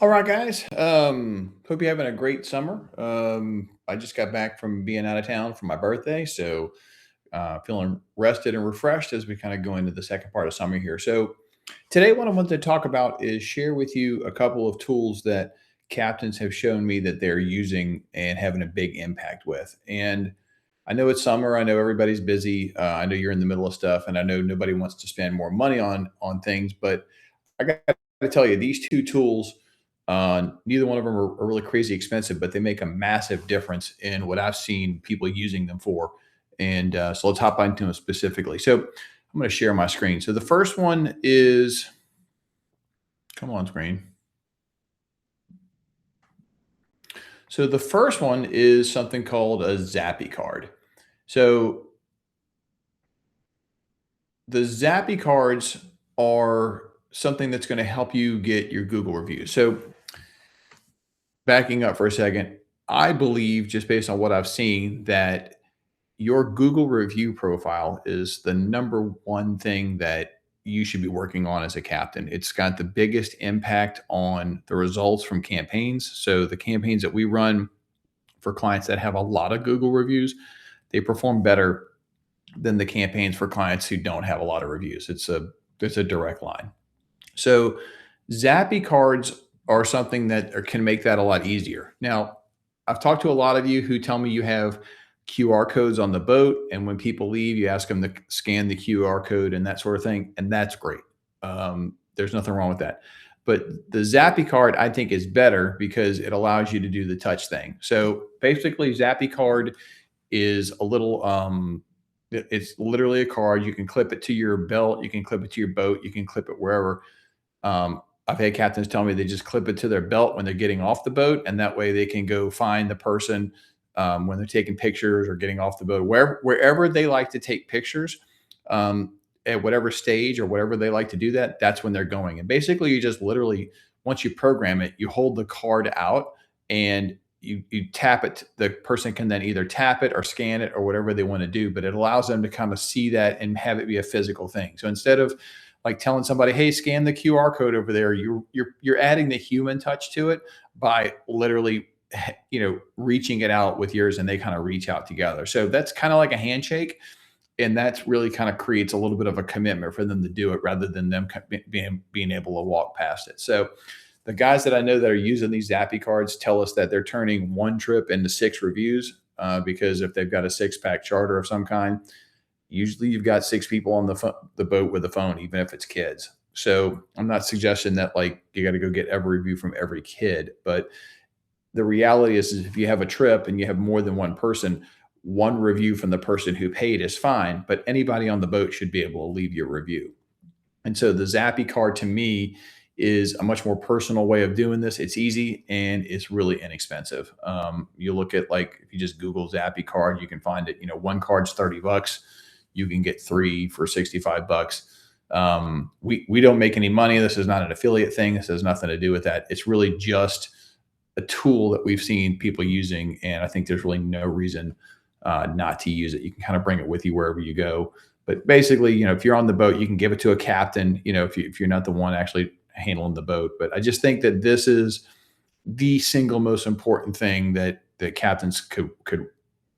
All right, guys. Hope you're having a great summer. I just got back from being out of town for my birthday, so feeling rested and refreshed as we kind of go into the second part of summer here. So today, what I want to talk about is share with you a couple of tools that captains have shown me that they're using and having a big impact with. And I know it's summer. I know everybody's busy. I know you're in the middle of stuff, and I know nobody wants to spend more money on things. But I got to tell you, these two tools, neither one of them are really crazy expensive, but they make a massive difference in what I've seen people using them for. And so let's hop into them specifically. So I'm going to share my screen. So the first one is, come on, screen. So the first one is something called a Zappy card. So the Zappy cards are something that's going to help you get your Google reviews. So backing up for a second, I believe just based on what I've seen that your Google review profile is the number one thing that you should be working on as a captain. It's got the biggest impact on the results from campaigns. So the campaigns that we run for clients that have a lot of Google reviews, they perform better than the campaigns for clients who don't have a lot of reviews. It's a direct line. So Zappy cards are something that can make that a lot easier. Now, I've talked to a lot of you who tell me you have QR codes on the boat, and when people leave, you ask them to scan the QR code and that sort of thing, and that's great. There's nothing wrong with that. But the Zappy card, I think, is better because it allows you to do the touch thing. So basically, Zappy card is a little it's literally a card. You can clip it to your belt, you can clip it to your boat, you can clip it wherever. I've had captains tell me they just clip it to their belt when they're getting off the boat, and that way they can go find the person when they're taking pictures or getting off the boat, wherever they like to take pictures. At whatever stage or whatever they like to do that, that's when they're going. And basically, you just literally, once you program it, you hold the card out and you tap it. The person can then either tap it or scan it or whatever they want to do, but it allows them to kind of see that and have it be a physical thing. So instead of like telling somebody, "Hey, scan the QR code over there," you're adding the human touch to it by literally reaching it out with yours, and they kind of reach out together. So that's kind of like a handshake, and that's really kind of creates a little bit of a commitment for them to do it rather than them being able to walk past it. So the guys that I know that are using these Zappy cards tell us that they're turning one trip into six reviews, because if they've got a six-pack charter of some kind, usually you've got six people on the boat with the phone, even if it's kids. So I'm not suggesting that like you got to go get every review from every kid, but the reality is if you have a trip and you have more than one person, one review from the person who paid is fine, but anybody on the boat should be able to leave your review. And so the Zappy card to me is a much more personal way of doing this. It's easy and it's really inexpensive. You look at like if you just Google Zappy card, you can find it. One card's $30. You can get three for $65. We don't make any money. This is not an affiliate thing. This has nothing to do with that. It's really just a tool that we've seen people using, and I think there's really no reason not to use it. You can kind of bring it with you wherever you go. But basically, if you're on the boat, you can give it to a captain. If you're not the one actually handling the boat. But I just think that this is the single most important thing that captains could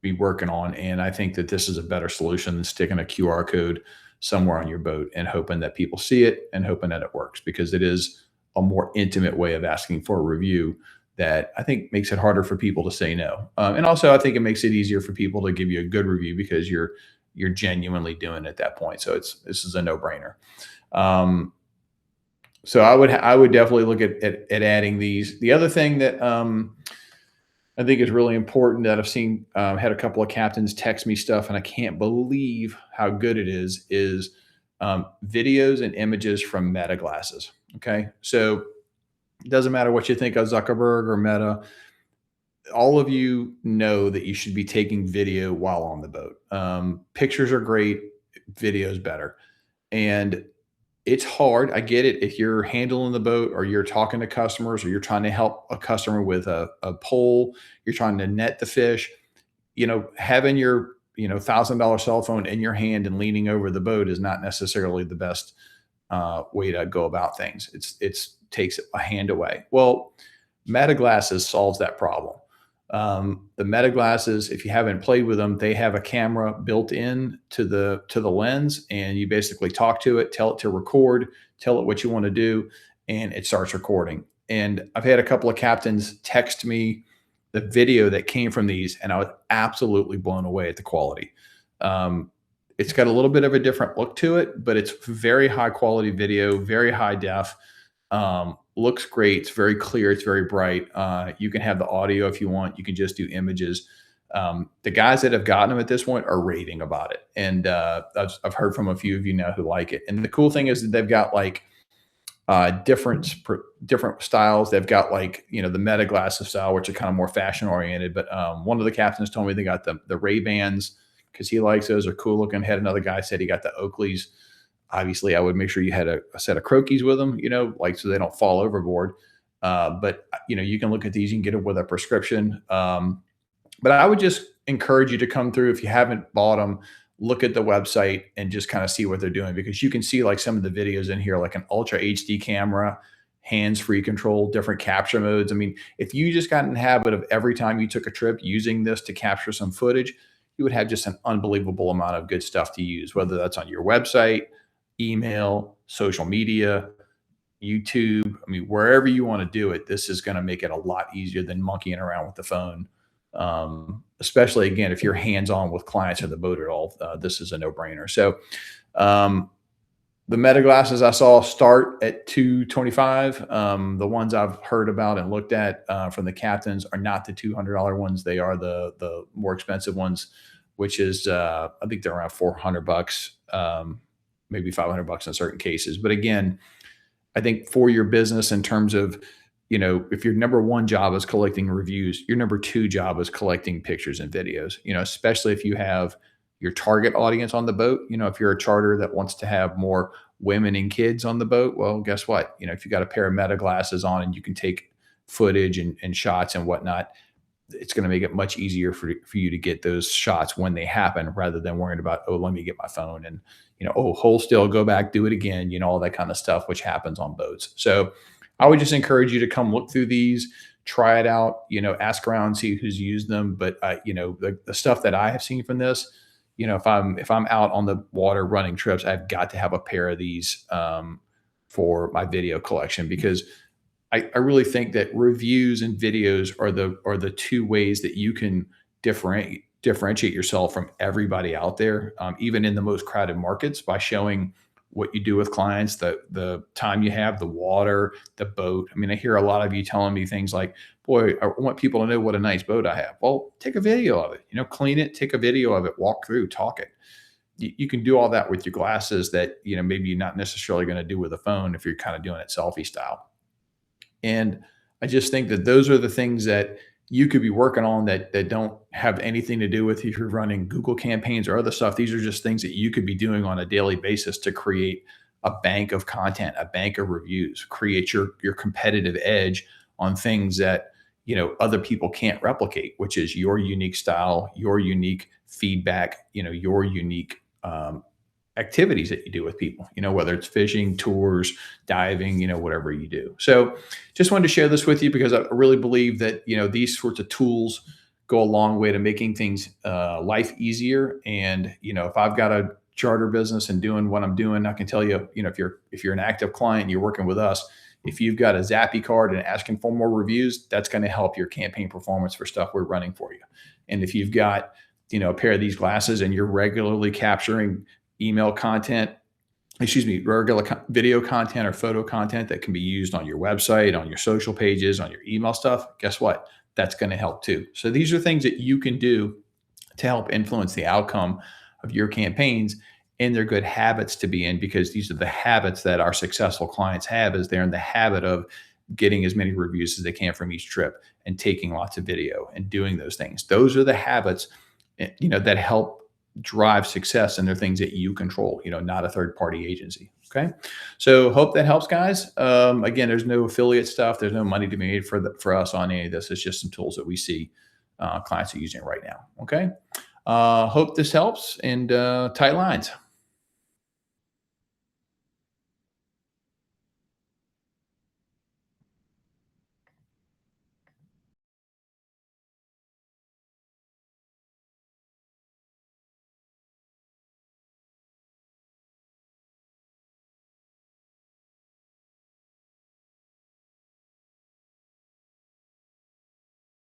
be working on, and I think that this is a better solution than sticking a QR code somewhere on your boat and hoping that people see it and hoping that it works, because it is a more intimate way of asking for a review that I think makes it harder for people to say no. And also, I think it makes it easier for people to give you a good review because you're genuinely doing it at that point. So this is a no brainer. So I would definitely look at adding these. The other thing that I think is really important that I've seen, had a couple of captains text me stuff, and I can't believe how good it is videos and images from Meta glasses. Okay, so it doesn't matter what you think of Zuckerberg or Meta. All of you know that you should be taking video while on the boat. Pictures are great, video is better. And it's hard. I get it. If you're handling the boat or you're talking to customers or you're trying to help a customer with a pole, you're trying to net the fish, having your $1,000 cell phone in your hand and leaning over the boat is not necessarily the best way to go about things. It's takes a hand away. Well, Meta glasses solves that problem. The Meta glasses, if you haven't played with them, they have a camera built in to the lens, and you basically talk to it, tell it to record, tell it what you want to do, and it starts recording. And I've had a couple of captains text me the video that came from these, and I was absolutely blown away at the quality. Um, it's got a little bit of a different look to it, but it's very high quality video, very high def. Looks great. It's very clear. It's very bright. You can have the audio if you want. You can just do images. The guys that have gotten them at this point are raving about it, and I've heard from a few of you now who like it. And the cool thing is that they've got like different styles. They've got like the Meta glasses style, which are kind of more fashion oriented. But one of the captains told me they got the Ray Bans because he likes those. Are cool looking. Had another guy said he got the Oakleys. Obviously, I would make sure you had a set of Croakies with them, like so they don't fall overboard. But you can look at these. You can get it with a prescription. But I would just encourage you to come through if you haven't bought them. Look at the website and just kind of see what they're doing, because you can see like some of the videos in here, like an ultra HD camera, hands-free control, different capture modes. I mean, if you just got in the habit of every time you took a trip using this to capture some footage, you would have just an unbelievable amount of good stuff to use, whether that's on your website, email, social media, YouTube. I mean, wherever you want to do it, this is going to make it a lot easier than monkeying around with the phone. Especially again, if you're hands-on with clients or the boat at all, this is a no-brainer. So the Meta glasses I saw start at $225. The ones I've heard about and looked at from the captains are not the $200 ones. They are the more expensive ones, which is I think they're around $400, maybe $500 in certain cases. But again, I think for your business, in terms of if your number one job is collecting reviews, your number two job is collecting pictures and videos, especially if you have your target audience on the boat. If you're a charter that wants to have more women and kids on the boat, well, guess what? If you got a pair of Meta glasses on and you can take footage and shots and whatnot, it's going to make it much easier for you to get those shots when they happen, rather than worrying about, oh, let me get my phone and, hold still, go back, do it again, all that kind of stuff, which happens on boats. So I would just encourage you to come look through these, try it out, ask around, see who's used them. But the stuff that I have seen from this, if I'm out on the water running trips, I've got to have a pair of these for my video collection, because I really think that reviews and videos are the two ways that you can differentiate yourself from everybody out there, even in the most crowded markets, by showing what you do with clients, the time you have, the water, the boat. I mean, I hear a lot of you telling me things like, boy, I want people to know what a nice boat I have. Well, take a video of it, clean it, take a video of it, walk through, talk it. You can do all that with your glasses that, maybe you're not necessarily going to do with a phone if you're kind of doing it selfie style. And I just think that those are the things that you could be working on that don't have anything to do with if you're running Google campaigns or other stuff. These are just things that you could be doing on a daily basis to create a bank of content, a bank of reviews, create your competitive edge on things that, other people can't replicate, which is your unique style, your unique feedback, your unique activities that you do with people, whether it's fishing, tours, diving, whatever you do. So just wanted to share this with you, because I really believe that, these sorts of tools go a long way to making things life easier. And, if I've got a charter business and doing what I'm doing, I can tell you, if you're an active client and you're working with us, if you've got a Zappy card and asking for more reviews, that's going to help your campaign performance for stuff we're running for you. And if you've got, a pair of these glasses and you're regularly capturing email content, regular video content or photo content that can be used on your website, on your social pages, on your email stuff, guess what? That's going to help too. So these are things that you can do to help influence the outcome of your campaigns, and they're good habits to be in, because these are the habits that our successful clients have, is they're in the habit of getting as many reviews as they can from each trip and taking lots of video and doing those things. Those are the habits, that help drive success, and they're things that you control, not a third-party agency. Okay. So hope that helps, guys. Again, there's no affiliate stuff. There's no money to be made for us on any of this. It's just some tools that we see clients are using right now. Okay. Hope this helps, and tight lines.